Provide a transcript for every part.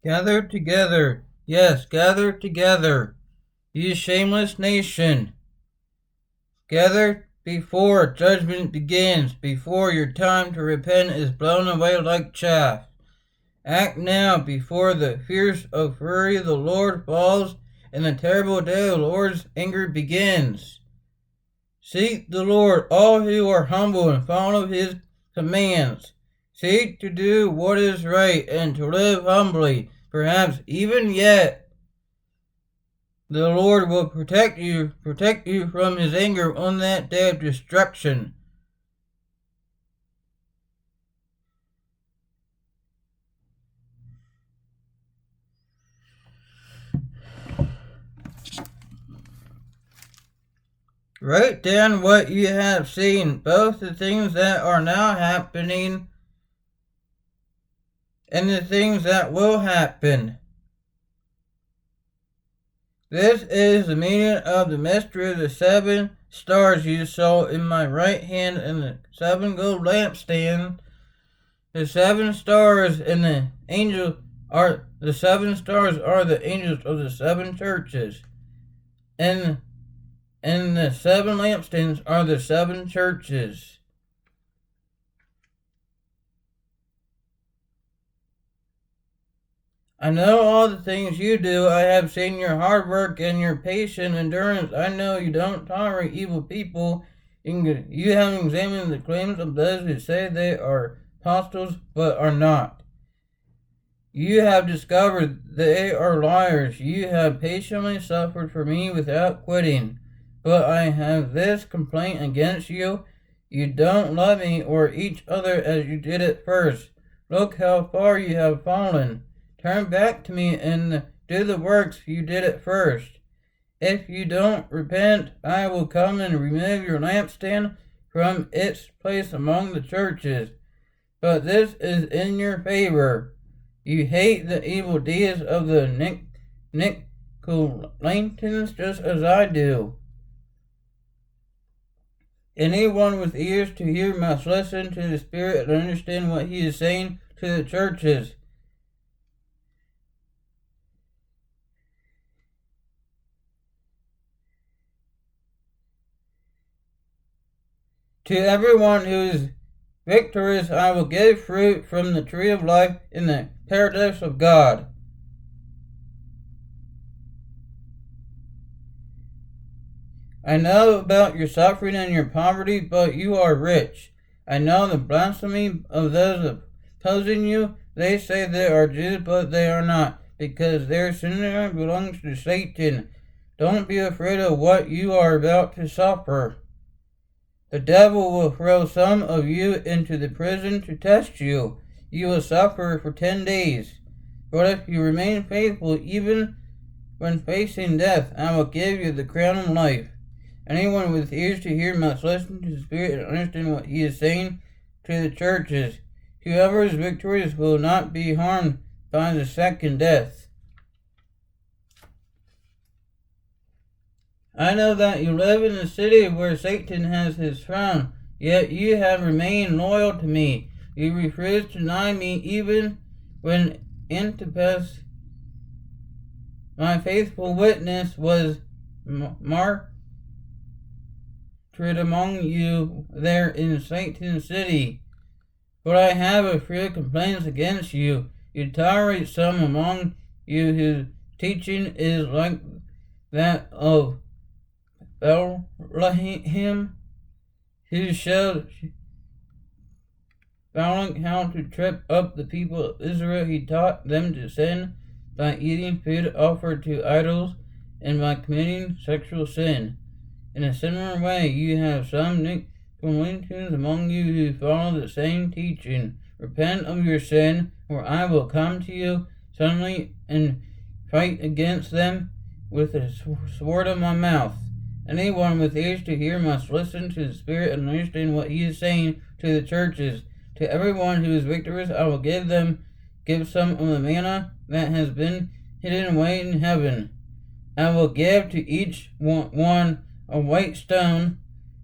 Gather together, yes, gather together, ye shameless nation. Gather before judgment begins, before your time to repent is blown away like chaff. Act now before the fierce of fury of the Lord falls and the terrible day of the Lord's anger begins. Seek the Lord, all who are humble, and follow his commands. Seek to do what is right and to live humbly. Perhaps even yet the Lord will protect you from his anger on that day of destruction. Write down what you have seen, both the things that are now happening and the things that will happen. This is the meaning of the mystery of the 7 stars you saw in my right hand and the 7 gold lampstands. The 7 stars and the angels are the 7 stars are the angels of the 7 churches. And the 7 lampstands are the 7 churches. I know all the things you do. I have seen your hard work and your patient endurance. I know you don't tolerate evil people. You have examined the claims of those who say they are apostles but are not. You have discovered they are liars. You have patiently suffered for me without quitting. But I have this complaint against you. You don't love me or each other as you did at first. Look how far you have fallen. Turn back to me and do the works you did at first. If you don't repent, I will come and remove your lampstand from its place among the churches. But this is in your favor. You hate the evil deeds of the Nicolaitans just as I do. Anyone with ears to hear must listen to the Spirit and understand what he is saying to the churches. To everyone who is victorious, I will give fruit from the tree of life in the paradise of God. I know about your suffering and your poverty, but you are rich. I know the blasphemy of those opposing you. They say they are Jews, but they are not, because their synagogue belongs to Satan. Don't be afraid of what you are about to suffer. The devil will throw some of you into the prison to test you. You will suffer for 10 days. But if you remain faithful even when facing death, I will give you the crown of life. Anyone with ears to hear must listen to the Spirit and understand what he is saying to the churches. Whoever is victorious will not be harmed by the second death. I know that you live in a city where Satan has his throne, yet you have remained loyal to me. You refused to deny me even when Antipas, my faithful witness, was martyred among you there in Satan's city. But I have a few complaints against you. You tolerate some among you whose teaching is like that of Balaam, who showed Balak how to trip up the people of Israel. He taught them to sin by eating food offered to idols and by committing sexual sin. In a similar way, you have some Nicolaitans among you who follow the same teaching. Repent of your sin, or I will come to you suddenly and fight against them with a sword in my mouth. Anyone with ears to hear must listen to the Spirit and understand what he is saying to the churches. To everyone who is victorious, I will give some of the manna that has been hidden away in heaven. I will give to each one a white stone,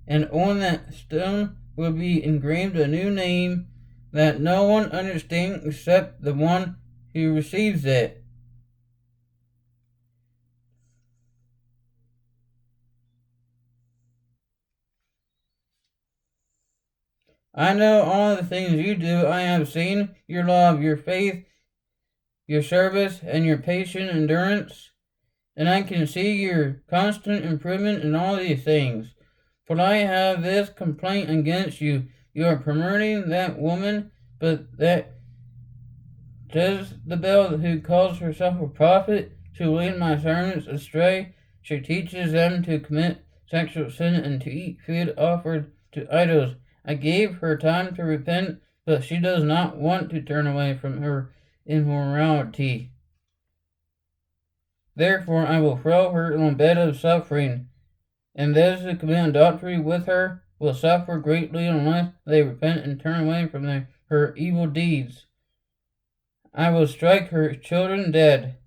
and on that stone will be engraved a new name that no one understands except the one who receives it. I know all the things you do. I have seen your love, your faith, your service, and your patient endurance, and I can see your constant improvement in all these things. For I have this complaint against you. You are promoting that woman, but that Jezebel, who calls herself a prophet, to lead my servants astray. She teaches them to commit sexual sin and to eat food offered to idols. I gave her time to repent, but she does not want to turn away from her immorality. Therefore I will throw her in a bed of suffering, and those who commit adultery with her will suffer greatly unless they repent and turn away from her evil deeds. I will strike her children dead.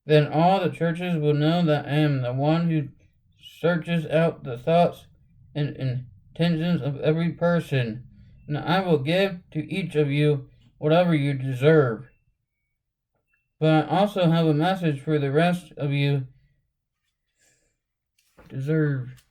Then all the churches will know that I am the one who searches out the thoughts and intentions of every person, and I will give to each of you whatever you deserve. But I also have a message for the rest of you deserve.